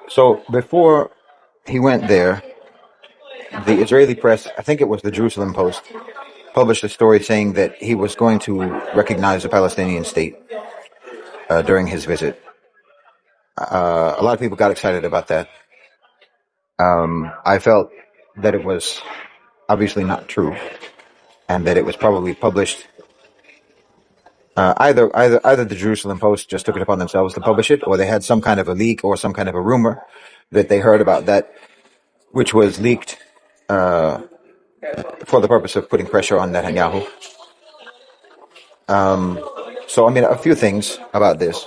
So before he went there, the Israeli press, I think it was the Jerusalem Post, published a story saying that he was going to recognize a Palestinian state during his visit. A lot of people got excited about that. I felt that it was obviously not true, and that it was probably published. Either the Jerusalem Post just took it upon themselves to publish it, or they had some kind of a leak or some kind of a rumor that they heard about that, which was leaked for the purpose of putting pressure on Netanyahu. So, I mean, a few things about this.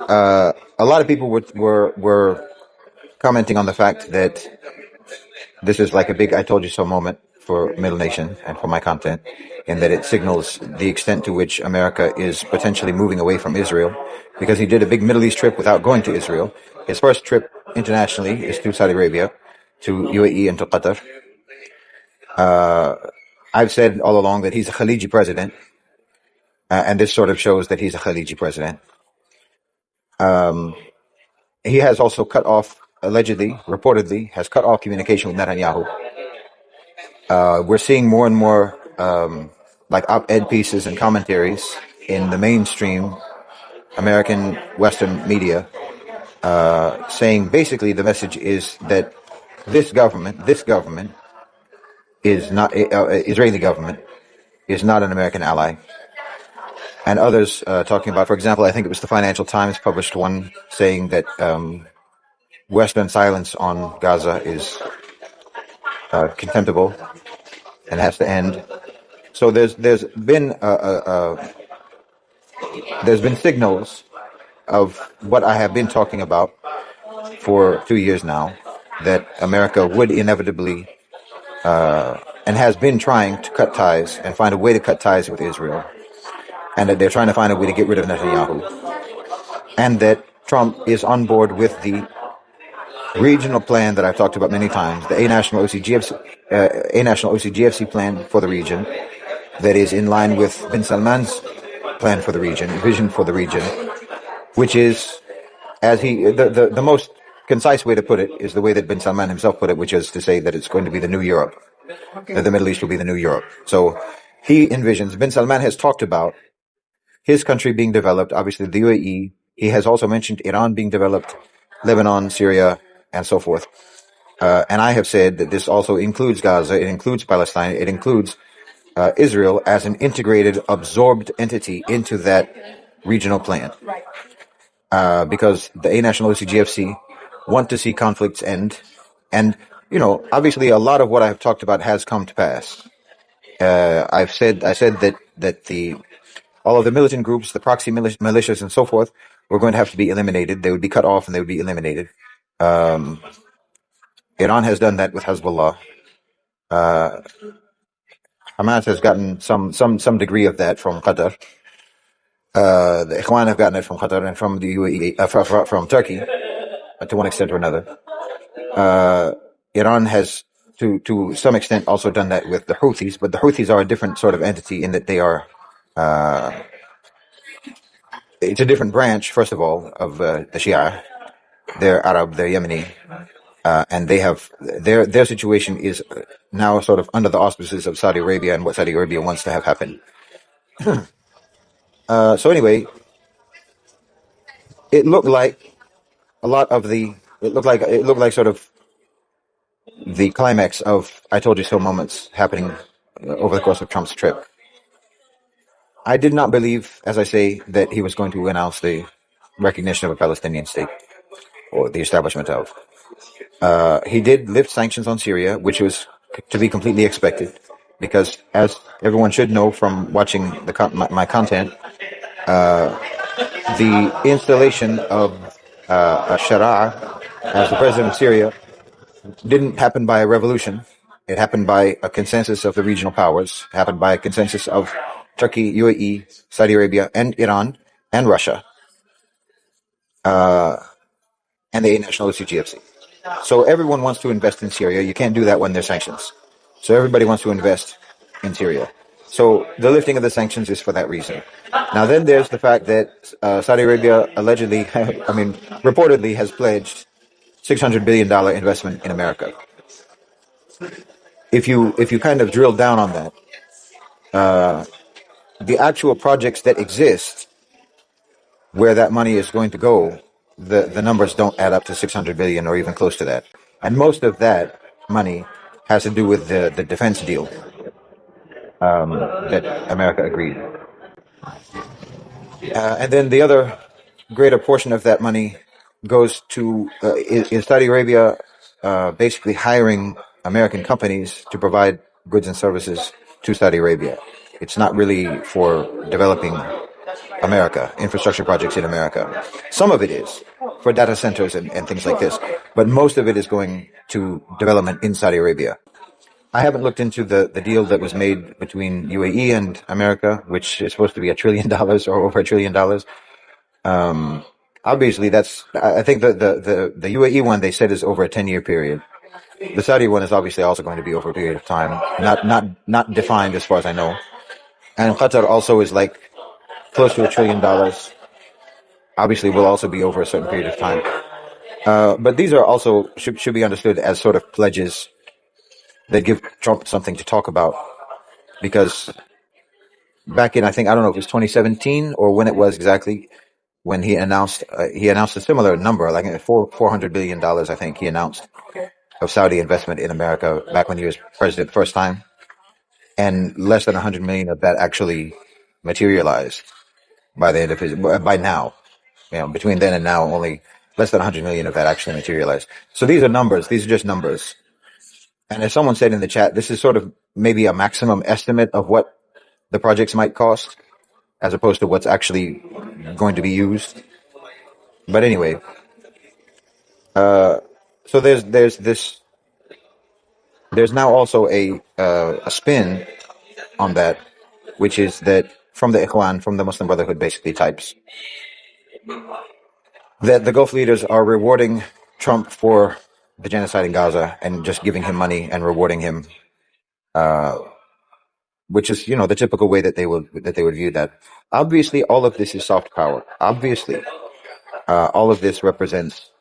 A lot of people were commenting on the fact that this is like a big "I told you so" moment for Middle Nation and for my content, in that it signals the extent to which America is potentially moving away from Israel, because he did a big Middle East trip without going to Israel. His first trip internationally is to Saudi Arabia, to UAE, and to Qatar. I've said all along that he's a Khaliji president, and this sort of shows that he's a Khaliji president. He has also cut off, reportedly, has cut off communication with Netanyahu. We're seeing more and more like op-ed pieces and commentaries in the mainstream American Western media saying basically the message is that this government is not Israeli government is not an American ally. And others talking about, for example, I think it was the Financial Times published one saying that Western silence on Gaza is contemptible and has to end. So there's been signals of what I have been talking about for 2 years now, that America would inevitably and has been trying to cut ties and find a way to cut ties with Israel, and that they're trying to find a way to get rid of Netanyahu, and that Trump is on board with the regional plan that I've talked about many times, the A National OCGFC plan for the region, that is in line with bin Salman's plan for the region, vision for the region, which is, as the most concise way to put it is the way that bin Salman himself put it, which is to say that it's going to be the new Europe, that the Middle East will be the new Europe. So he envisions, bin Salman has talked about his country being developed, obviously the UAE. He has also mentioned Iran being developed, Lebanon, Syria, and so forth. And I have said that this also includes Gaza, it includes Palestine, it includes Israel as an integrated, absorbed entity into that regional plan. Because the A National OCGFC want to see conflicts end. And, obviously a lot of what I've talked about has come to pass. I said that all of the militant groups, the proxy militias and so forth, were going to have to be eliminated. They would be cut off and they would be eliminated. Iran has done that with Hezbollah. Hamas has gotten some degree of that from Qatar. The Ikhwan have gotten it from Qatar and from the UAE, from Turkey, to one extent or another. Iran has, to some extent, also done that with the Houthis, but the Houthis are a different sort of entity in that they are. It's a different branch, first of all, of the Shia. They're Arab, they're Yemeni, and they have their situation is now sort of under the auspices of Saudi Arabia and what Saudi Arabia wants to have happen. So anyway, it looked like it looked like sort of the climax of "I told you so" moments happening over the course of Trump's trip. I did not believe, as I say, that he was going to announce the recognition of a Palestinian state, or the establishment of. He did lift sanctions on Syria, which was to be completely expected, because as everyone should know from watching my content, the installation of Sharia as the president of Syria didn't happen by a revolution. It happened by a consensus of the regional powers. It happened by a consensus of Turkey, UAE, Saudi Arabia, and Iran, and Russia, and the National OCGFC. So everyone wants to invest in Syria. You can't do that when there's sanctions. So everybody wants to invest in Syria. So the lifting of the sanctions is for that reason. Now, then there's the fact that Saudi Arabia allegedly, reportedly has pledged $600 billion investment in America. If you kind of drill down on that, the actual projects that exist where that money is going to go, the numbers don't add up to 600 billion or even close to that. And most of that money has to do with the defense deal that America agreed. And then the other greater portion of that money goes to is Saudi Arabia basically hiring American companies to provide goods and services to Saudi Arabia. It's not really for developing America, infrastructure projects in America. Some of it is for data centers and things like this, but most of it is going to development in Saudi Arabia. I haven't looked into the deal that was made between UAE and America, which is supposed to be $1 trillion or over $1 trillion. Obviously, I think the UAE one they said is over a 10-year period. The Saudi one is obviously also going to be over a period of time, not defined as far as I know. And Qatar also is like close to $1 trillion. Obviously, will also be over a certain period of time. But these are also should be understood as sort of pledges that give Trump something to talk about, because back in, I don't know if it was 2017 or when it was exactly, when he announced a similar number, like $400 billion, I think he announced, of Saudi investment in America back when he was president the first time, and less than 100 million of that actually materialized by the end of by now. Between then and now, only less than 100 million of that actually materialized. So these are numbers. These are just numbers. And as someone said in the chat, this is sort of maybe a maximum estimate of what the projects might cost, as opposed to what's actually going to be used. But anyway, so there's now also a spin on that, which is that from the Ikhwan, from the Muslim Brotherhood, basically types, that the Gulf leaders are rewarding Trump for the genocide in Gaza and just giving him money and rewarding him, which is the typical way that they would view that. Obviously, all of this is soft power. Obviously, all of this represents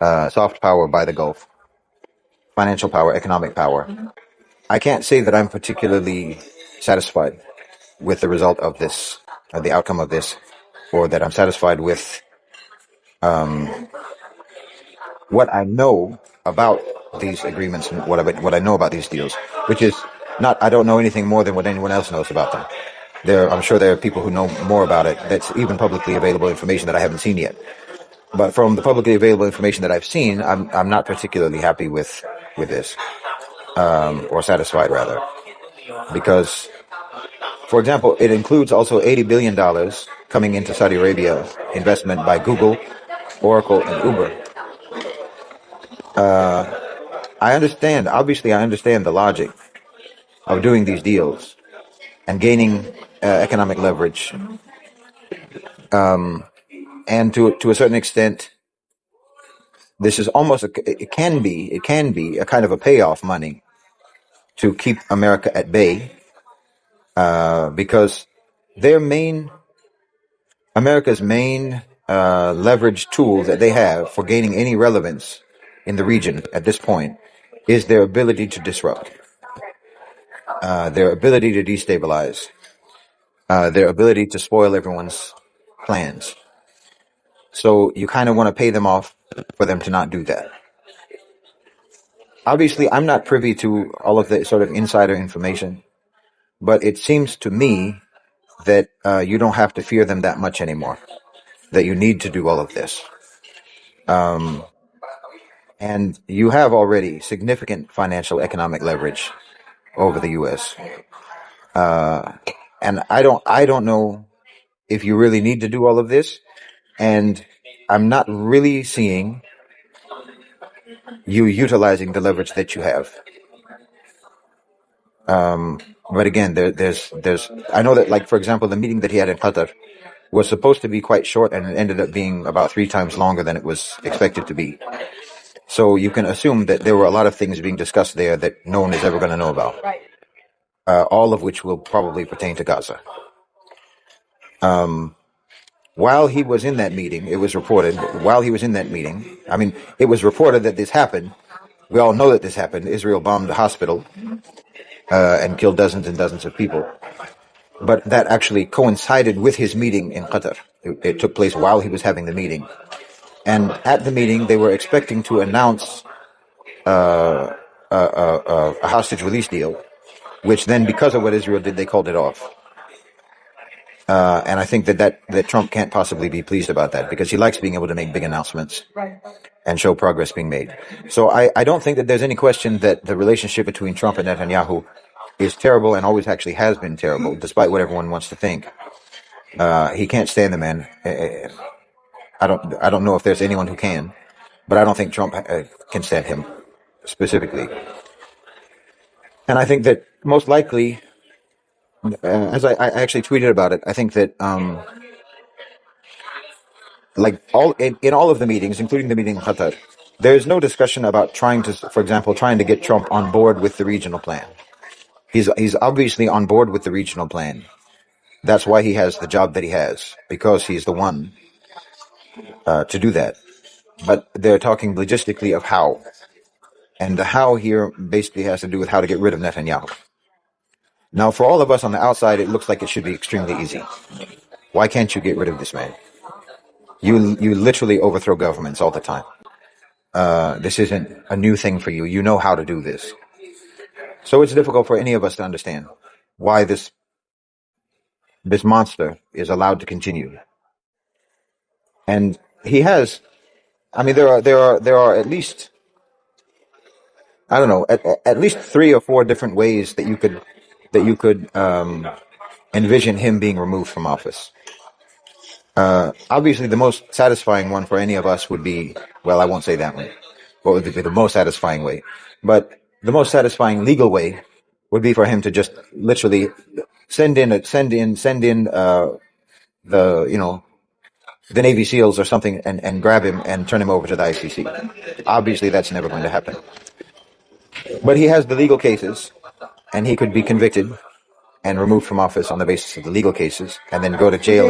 soft power by the Gulf, financial power, economic power. I can't say that I'm particularly satisfied with the result of this, the outcome of this, or that I'm satisfied with what I know about these agreements and what I know about these deals, which is not, I don't know anything more than what anyone else knows about them. I'm sure there are people who know more about it. That's even publicly available information that I haven't seen yet. But from the publicly available information that I've seen, I'm not particularly happy with this, or satisfied rather, because, for example, it includes also $80 billion coming into Saudi Arabia, investment by Google, Oracle, and Uber. Obviously I understand the logic of doing these deals and gaining economic leverage. And to a certain extent, this is almost it can be a kind of a payoff money to keep America at bay, because America's main leverage tool that they have for gaining any relevance in the region at this point is their ability to disrupt, their ability to destabilize, their ability to spoil everyone's plans. So you kind of want to pay them off for them to not do that. Obviously, I'm not privy to all of the sort of insider information, but it seems to me that you don't have to fear them that much anymore, that you need to do all of this. And you have already significant financial economic leverage over the U.S. And I don't know if you really need to do all of this. And I'm not really seeing you utilizing the leverage that you have. But again, I know that, like, for example, the meeting that he had in Qatar was supposed to be quite short, and it ended up being about 3 times longer than it was expected to be. So you can assume that there were a lot of things being discussed there that no one is ever going to know about. all of which will probably pertain to Gaza. While he was in that meeting, it was reported, while he was in that meeting, I mean, it was reported that this happened. We all know that this happened. Israel bombed the hospital and killed dozens and dozens of people. But that actually coincided with his meeting in Qatar. It took place while he was having the meeting. And at the meeting, they were expecting to announce a hostage release deal, which then, because of what Israel did, they called it off. And I think that Trump can't possibly be pleased about that because he likes being able to make big announcements and show progress being made. So I don't think that there's any question that the relationship between Trump and Netanyahu is terrible and always actually has been terrible, despite what everyone wants to think. He can't stand the man. I don't know if there's anyone who can, but I don't think Trump can stand him specifically. And I think that most likely, as I actually tweeted about it, I think that like in all of the meetings, including the meeting in Qatar, there's no discussion about trying to, for example, trying to get Trump on board with the regional plan. He's obviously on board with the regional plan. That's why he has the job that he has, because he's the one to do that. But they're talking logistically of how. And the how here basically has to do with how to get rid of Netanyahu. Now, for all of us on the outside, it looks like it should be extremely easy. Why can't you get rid of this man? You literally overthrow governments all the time. This isn't a new thing for you. You know how to do this. So it's difficult for any of us to understand why this monster is allowed to continue. And he has, I mean, there are at least, I don't know, at least 3 or 4 different ways that you could envision him being removed from office. Obviously, the most satisfying one for any of us would be, well, I won't say that one. What would be the most satisfying way? But the most satisfying legal way would be for him to just literally send in the Navy SEALs or something and grab him and turn him over to the ICC. Obviously, that's never going to happen. But he has the legal cases, and he could be convicted and removed from office on the basis of the legal cases, and then go to jail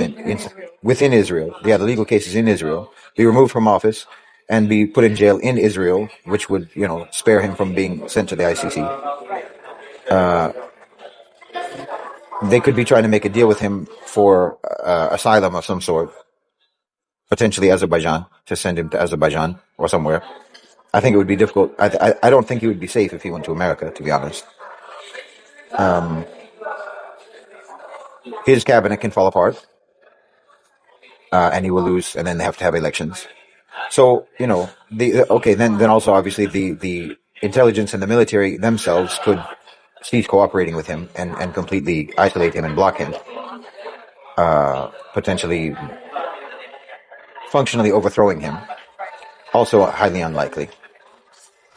within Israel. Yeah, the legal cases in Israel, be removed from office, and be put in jail in Israel, which would, spare him from being sent to the ICC. They could be trying to make a deal with him for asylum of some sort, potentially Azerbaijan, to send him to Azerbaijan or somewhere. I think it would be difficult. I don't think he would be safe if he went to America, to be honest. His cabinet can fall apart, and he will lose, and then they have to have elections. So, then also obviously the intelligence and the military themselves could cease cooperating with him and completely isolate him and block him, potentially functionally overthrowing him. Also highly unlikely.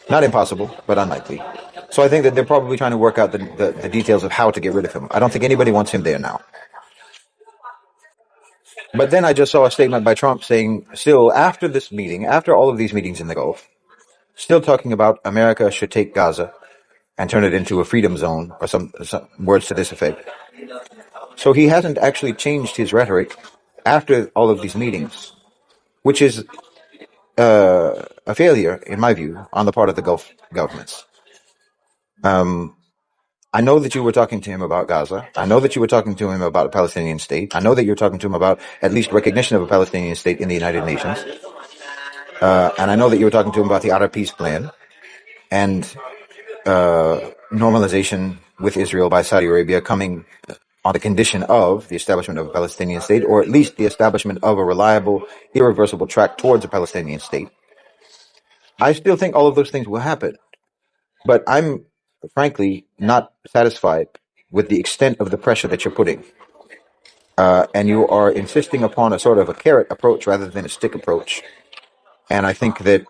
Not impossible, but unlikely. So I think that they're probably trying to work out the details of how to get rid of him. I don't think anybody wants him there now. But then I just saw a statement by Trump saying, still after this meeting, after all of these meetings in the Gulf, still talking about America should take Gaza and turn it into a freedom zone, or some words to this effect. So he hasn't actually changed his rhetoric after all of these meetings, which is a failure, in my view, on the part of the Gulf governments. I know that you were talking to him about Gaza. I know that you were talking to him about a Palestinian state. I know that you're talking to him about at least recognition of a Palestinian state in the United Nations. And I know that you were talking to him about the Arab peace plan and normalization with Israel by Saudi Arabia coming on the condition of the establishment of a Palestinian state, or at least the establishment of a reliable, irreversible track towards a Palestinian state. I still think all of those things will happen. But I'm frankly not satisfied with the extent of the pressure that you're putting. And you are insisting upon a sort of a carrot approach rather than a stick approach. And I think that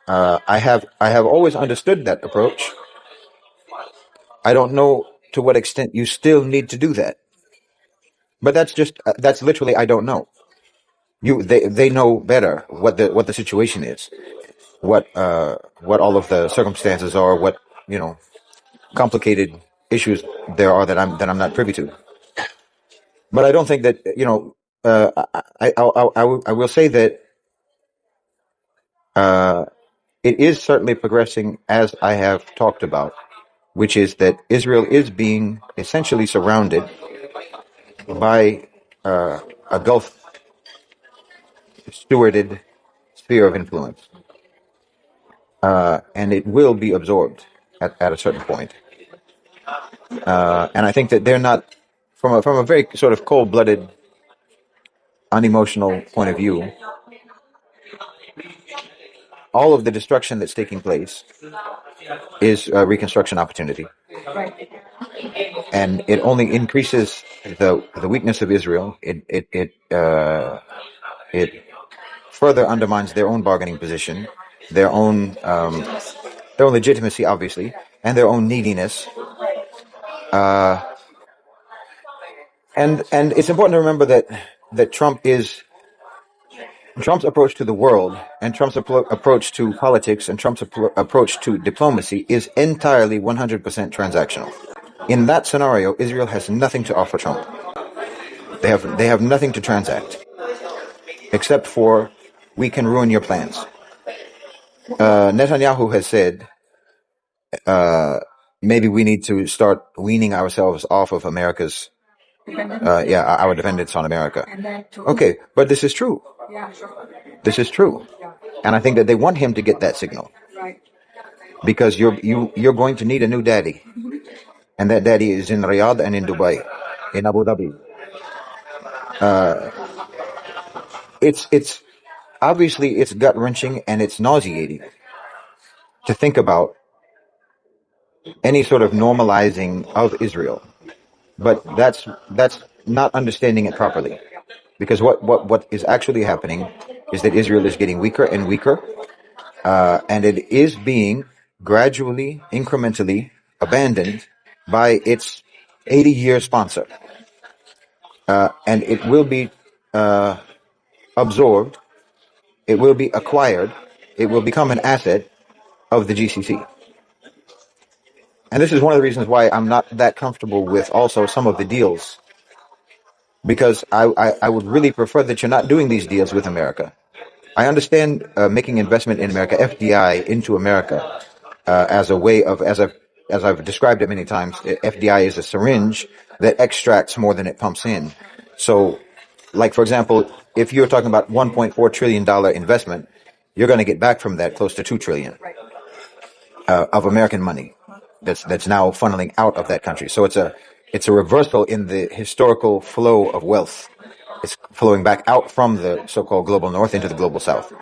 I have always understood that approach. I don't know to what extent you still need to do that. But that's literally, I don't know. They know better what the situation is, what all of the circumstances are, what complicated issues there are that I'm not privy to. But I don't think that I will say that it is certainly progressing as I have talked about, which is that Israel is being essentially surrounded by a Gulf stewarded sphere of influence, and it will be absorbed at a certain point. And I think that they're not, from a very sort of cold blooded, unemotional point of view, all of the destruction that's taking place is a reconstruction opportunity, and it only increases the weakness of Israel. It further undermines their own bargaining position, their own legitimacy, obviously, and their own neediness. And it's important to remember that Trump's approach to the world and Trump's approach to politics and Trump's approach to diplomacy is entirely 100% transactional. In that scenario, Israel has nothing to offer Trump. They have nothing to transact except for, we can ruin your plans. Netanyahu has said, maybe we need to start weaning ourselves off of America's, our dependence on America. Okay, but this is true. This is true, and I think that they want him to get that signal, because you're going to need a new daddy, and that daddy is in Riyadh and in Dubai, in Abu Dhabi. It's obviously it's gut wrenching and it's nauseating to think about any sort of normalizing of Israel, but that's not understanding it properly, because what is actually happening is that Israel is getting weaker and weaker, and it is being gradually, incrementally abandoned by its 80-year sponsor, and it will be absorbed, it will be acquired, it will become an asset of the GCC. And this is one of the reasons why I'm not that comfortable with also some of the deals, because I would really prefer that you're not doing these deals with America. I understand making investment in America, FDI into America, as a way of, as I've described it many times, FDI is a syringe that extracts more than it pumps in. So, like, for example, if you're talking about $1.4 trillion investment, you're going to get back from that close to $2 trillion of American money that's now funneling out of that country. So it's a reversal in the historical flow of wealth. It's flowing back out from the so-called global north into the global south.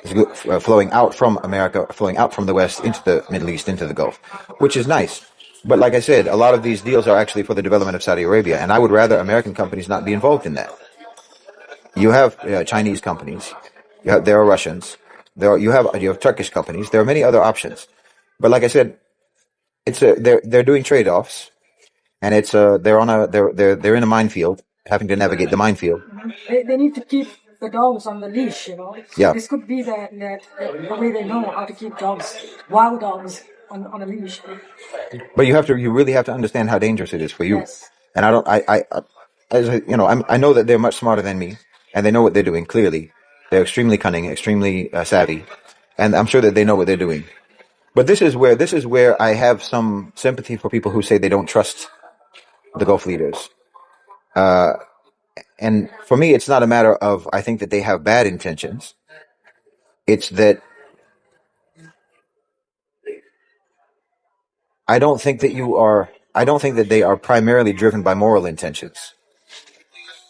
It's flowing out from America, flowing out from the west into the Middle East, into the Gulf, which is nice. But like I said, a lot of these deals are actually for the development of Saudi Arabia, and I would rather American companies not be involved in that. You have Chinese companies, there are Russians, you have Turkish companies, there are many other options. But like I said, they're doing trade-offs, and they're in a minefield, having to navigate the minefield. They need to keep the dogs on the leash, Yeah. This could be the way they know how to keep dogs, wild dogs, on a leash. But you really have to understand how dangerous it is for you. Yes. And I know that they're much smarter than me, and they know what they're doing. Clearly, they're extremely cunning, extremely savvy, and I'm sure that they know what they're doing. But this is where I have some sympathy for people who say they don't trust the Gulf leaders. And for me, it's not a matter of, I think that they have bad intentions. It's that I don't think that they are primarily driven by moral intentions.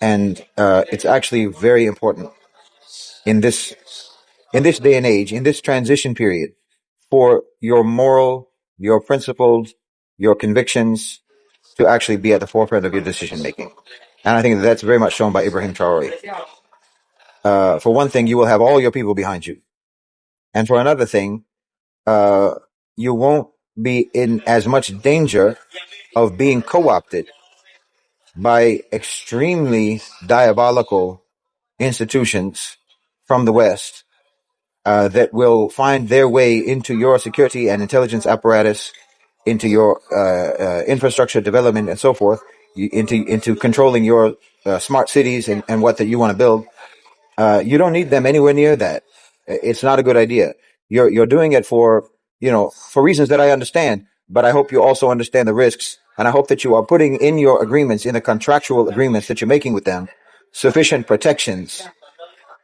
And it's actually very important in this day and age, in this transition period, for your moral, your principled, your convictions to actually be at the forefront of your decision making. And I think that's very much shown by Ibrahim Traore. For one thing, you will have all your people behind you. And for another thing, you won't be in as much danger of being co-opted by extremely diabolical institutions from the West that will find their way into your security and intelligence apparatus into your infrastructure development and so forth, into controlling your smart cities and what that you want to build. You don't need them anywhere near that. It's not a good idea. You're doing it for for reasons that I understand, but I hope you also understand the risks, and I hope that you are putting in your agreements, in the contractual agreements that you're making with them, sufficient protections,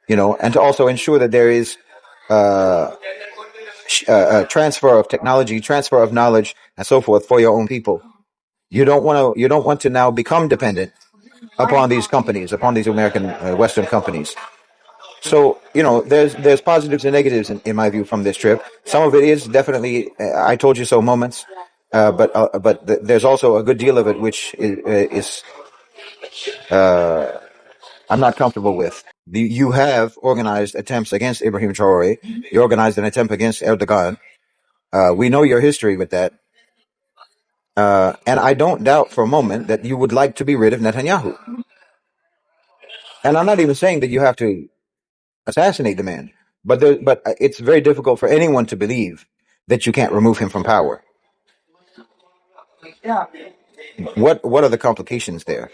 and to also ensure that there is transfer of technology, transfer of knowledge, and so forth for your own people. You don't want to. You don't want to now become dependent upon these companies, upon these American Western companies. So there's positives and negatives in my view from this trip. Some of it is definitely I told you so moments, but there's also a good deal of it which is I'm not comfortable with. You have organized attempts against Ibrahim Traore. You organized an attempt against Erdogan. We know your history with that. And I don't doubt for a moment that you would like to be rid of Netanyahu. And I'm not even saying that you have to assassinate the man, but it's very difficult for anyone to believe that you can't remove him from power. Yeah. What are the complications there?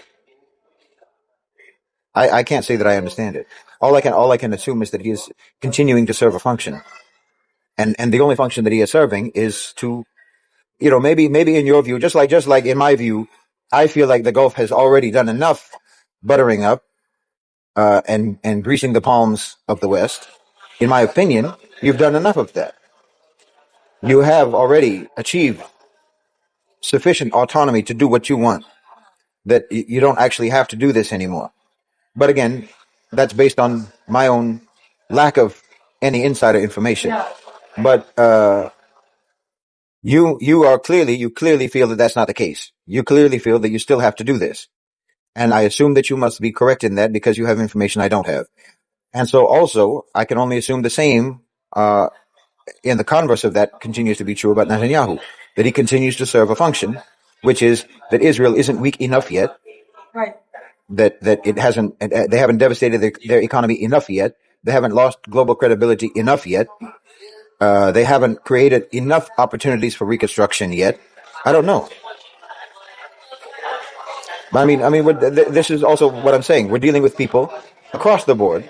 I can't say that I understand it. All I can assume is that he is continuing to serve a function, and the only function that he is serving is to maybe in your view, just like in my view, I feel like the Gulf has already done enough buttering up and greasing the palms of the West. In my opinion, you've done enough of that. You have already achieved sufficient autonomy to do what you want, that you don't actually have to do this anymore. But again, that's based on my own lack of any insider information. But you clearly feel that that's not the case. You clearly feel that you still have to do this. And I assume that you must be correct in that because you have information I don't have. And so also, I can only assume the same in the converse of that continues to be true about Netanyahu, that he continues to serve a function, which is that Israel isn't weak enough yet, Right. that they haven't devastated their economy enough yet, they haven't lost global credibility enough yet, they haven't created enough opportunities for reconstruction yet. I don't know. This is also what I'm saying. We're dealing with people across the board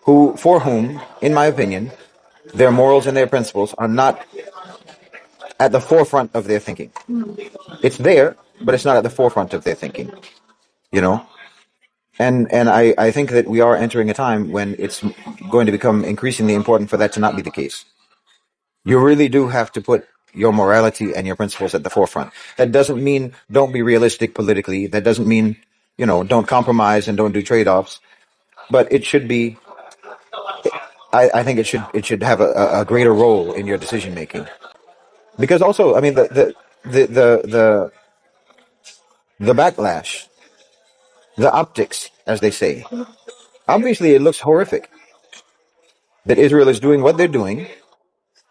for whom, in my opinion, their morals and their principles are not at the forefront of their thinking. It's there, but it's not at the forefront of their thinking. You know, and I think that we are entering a time when it's going to become increasingly important for that to not be the case. You really do have to put your morality and your principles at the forefront. That doesn't mean don't be realistic politically. That doesn't mean, don't compromise and don't do trade-offs. But it should be, I think it should have a greater role in your decision making. Because also, I mean, the backlash, the optics, as they say, obviously it looks horrific that Israel is doing what they're doing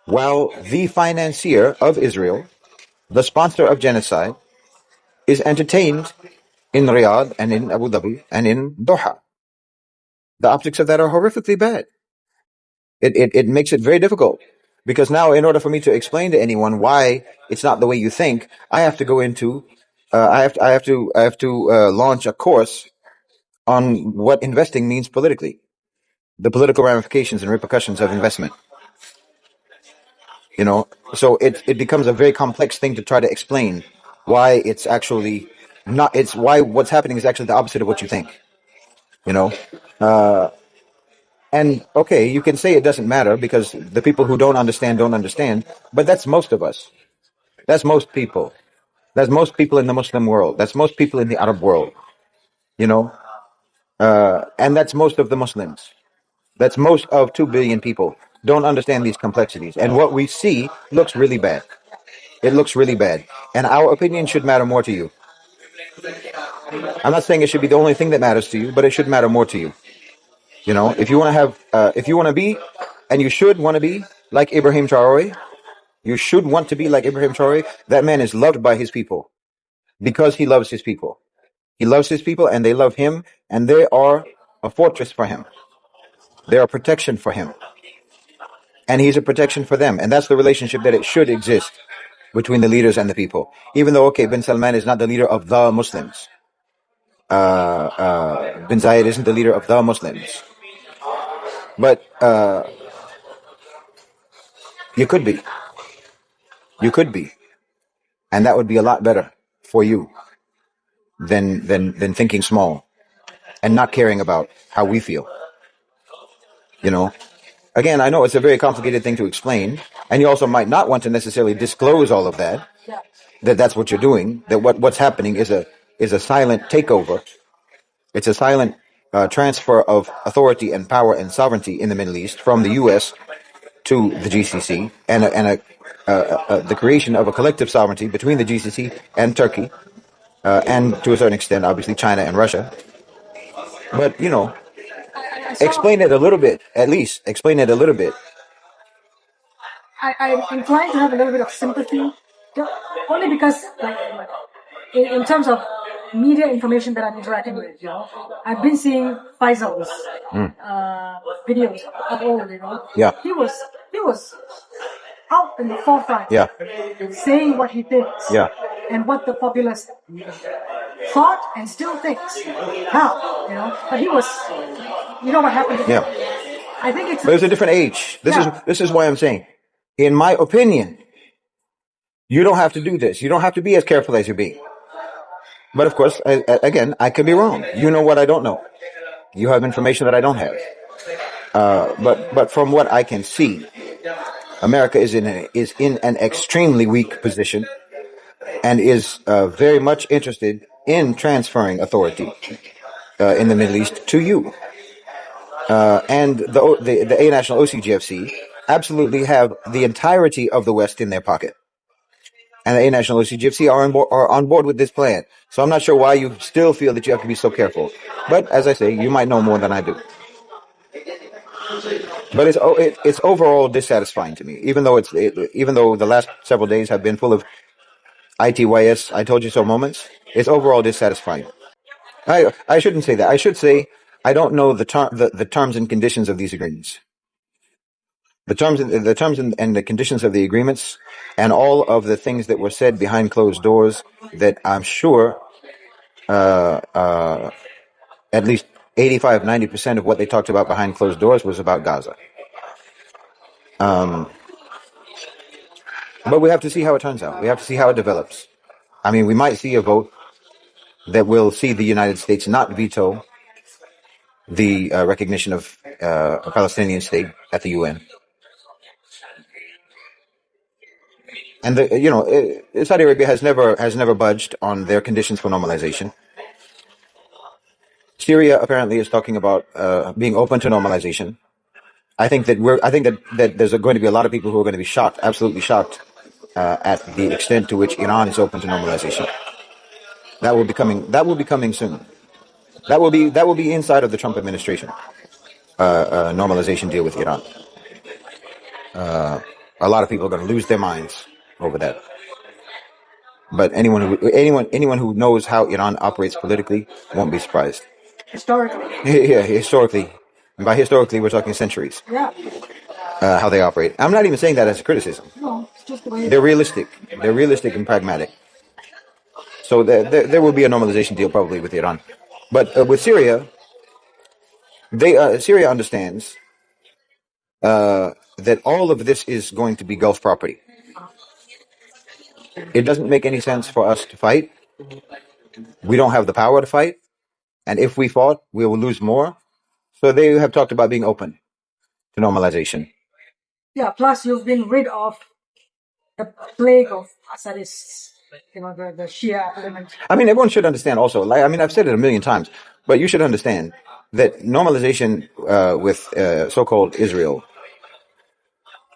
while the financier of Israel, the sponsor of genocide, is entertained in Riyadh and in Abu Dhabi and in Doha. The optics of that are horrifically bad. It makes it very difficult because now, in order for me to explain to anyone why it's not the way you think, I have to go into, I have to launch a course on what investing means politically, the political ramifications and repercussions of investment. So it becomes a very complex thing to try to explain why it's actually not. It's why what's happening is actually the opposite of what you think. You know, and okay, you can say it doesn't matter because the people who don't understand. But that's most of us. That's most people. That's most people in the Muslim world. That's most people in the Arab world. You know, and that's most of the Muslims. That's most of 2 billion people don't understand these complexities. And what we see looks really bad. It looks really bad. And our opinion should matter more to you. I'm not saying it should be the only thing that matters to you, but it should matter more to you. If you want to if you want to be, and you should want to be like Ibrahim Traore, you should want to be like Ibrahim Traore. That man is loved by his people because he loves his people. He loves his people and they love him and they are a fortress for him. They are protection for him. And he's a protection for them. And that's the relationship that it should exist. between the leaders and the people. Even though, okay, bin Salman is not the leader of the Muslims. Bin Zayed isn't the leader of the Muslims. But you could be. You could be. And that would be a lot better for you than thinking small and not caring about how we feel. You know? Again, I know it's a very complicated thing to explain, and you also might not want to necessarily disclose all of that. That's what you're doing. That what's happening is a silent takeover. It's a silent transfer of authority and power and sovereignty in the Middle East from the U.S. to the GCC, and the creation of a collective sovereignty between the GCC and Turkey, and to a certain extent, obviously China and Russia. But explain it a little bit, at least. Explain it a little bit. I'm inclined to have a little bit of sympathy, only because, like, in terms of media information that I'm interacting with, I've been seeing Faisal's videos of old, Yeah. He was out in the forefront, Yeah. saying what he thinks, Yeah. and what the populace thought and still thinks now, But he was, what happened to him? Yeah. I think it's. But it's a different age. This is why I'm saying, in my opinion, you don't have to do this. You don't have to be as careful as you're being. But of course, again, I could be wrong. You know what I don't know. You have information that I don't have. But from what I can see, America is in an extremely weak position, and is very much interested in transferring authority in the Middle East to you. And the A National OCGFC absolutely have the entirety of the West in their pocket. And the A National OCGFC are on board with this plan. So I'm not sure why you still feel that you have to be so careful. But as I say, you might know more than I do. But it's overall dissatisfying to me, even though the last several days have been full of ITYS, I told you so moments. It's overall dissatisfying. I shouldn't say that. I should say I don't know the terms and conditions of these agreements. The terms and the conditions of the agreements, and all of the things that were said behind closed doors, that I'm sure at least 85-90% of what they talked about behind closed doors was about Gaza. But we have to see how it turns out. We have to see how it develops. I mean, we might see a vote that will see the United States not veto the recognition of a Palestinian state at the UN. And Saudi Arabia has never budged on their conditions for normalization. Syria apparently is talking about being open to normalization. I think that there's going to be a lot of people who are going to be shocked, absolutely shocked, at the extent to which Iran is open to normalization. That will be coming soon. That will be inside of the Trump administration. Normalization deal with Iran. A lot of people are going to lose their minds over that. But anyone who knows how Iran operates politically won't be surprised. Historically. Yeah, historically. And by historically, we're talking centuries. Yeah. How they operate. I'm not even saying that as a criticism. No, it's just the way they're realistic. They're realistic and pragmatic. So there will be a normalization deal probably with Iran. But with Syria, Syria understands that all of this is going to be Gulf property. It doesn't make any sense for us to fight. We don't have the power to fight. And if we fought, we will lose more. So they have talked about being open to normalization. Yeah, plus you've been rid of the plague of Assadists, the Shia element. I mean, everyone should understand also, I've said it a million times, but you should understand that normalization with so-called Israel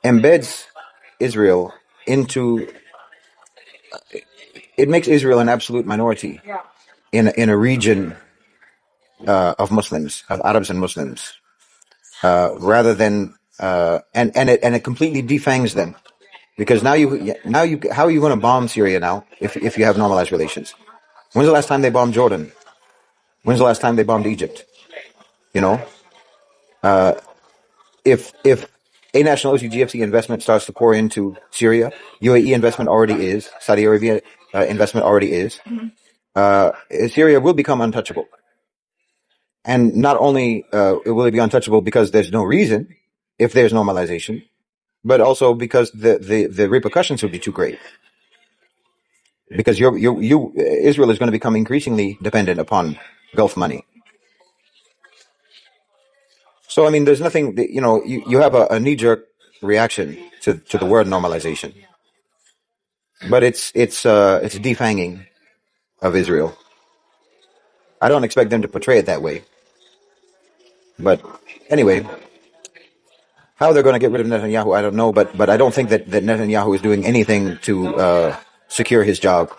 embeds Israel into... It makes Israel an absolute minority in a region of Muslims, of Arabs and Muslims, rather than and it completely defangs them, because now how are you going to bomb Syria now if you have normalized relations? When's the last time they bombed Jordan? When's the last time they bombed Egypt? If a national OCGFC investment starts to pour into Syria, UAE investment already is, Saudi Arabia investment already is, Syria will become untouchable. And not only will it be untouchable because there's no reason, if there's normalization, but also because the repercussions would be too great. Because Israel is going to become increasingly dependent upon Gulf money. So, I mean, there's nothing, you have a knee-jerk reaction to the word normalization. But it's defanging of Israel. I don't expect them to portray it that way. But anyway, how they're going to get rid of Netanyahu, I don't know. But I don't think that Netanyahu is doing anything to secure his job.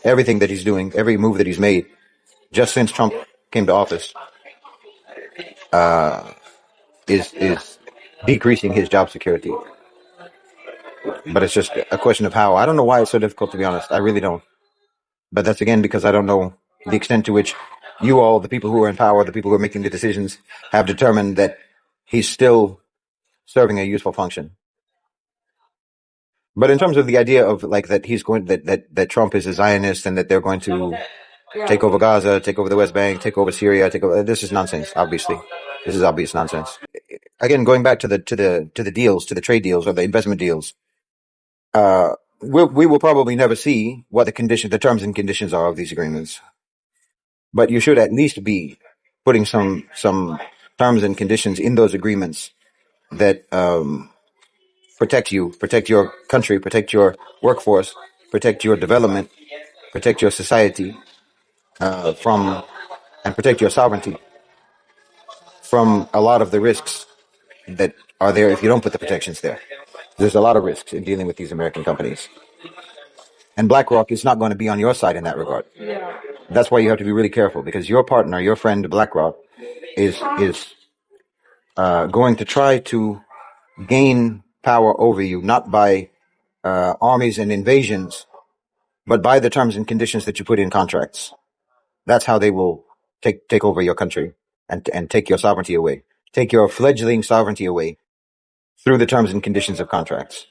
Everything that he's doing, every move that he's made, just since Trump came to office, is decreasing his job security. But it's just a question of how. I don't know why it's so difficult, to be honest. I really don't. But that's again because I don't know the extent to which you all, the people who are in power, the people who are making the decisions, have determined that he's still serving a useful function. But in terms of the idea of like that he's going that Trump is a Zionist and that they're going to take over Gaza, take over the West Bank, take over Syria, this is nonsense. Obviously, this is obvious nonsense. Again, going back to the deals, to the trade deals or the investment deals, we will probably never see what the terms and conditions are of these agreements. But you should at least be putting some terms and conditions in those agreements that protect you, protect your country, protect your workforce, protect your development, protect your society and protect your sovereignty from a lot of the risks that are there if you don't put the protections there. There's a lot of risks in dealing with these American companies. And BlackRock is not going to be on your side in that regard. That's why you have to be really careful, because your partner, your friend BlackRock, is going to try to gain power over you, not by armies and invasions, but by the terms and conditions that you put in contracts. That's how they will take over your country and take your sovereignty away, take your fledgling sovereignty away through the terms and conditions of contracts.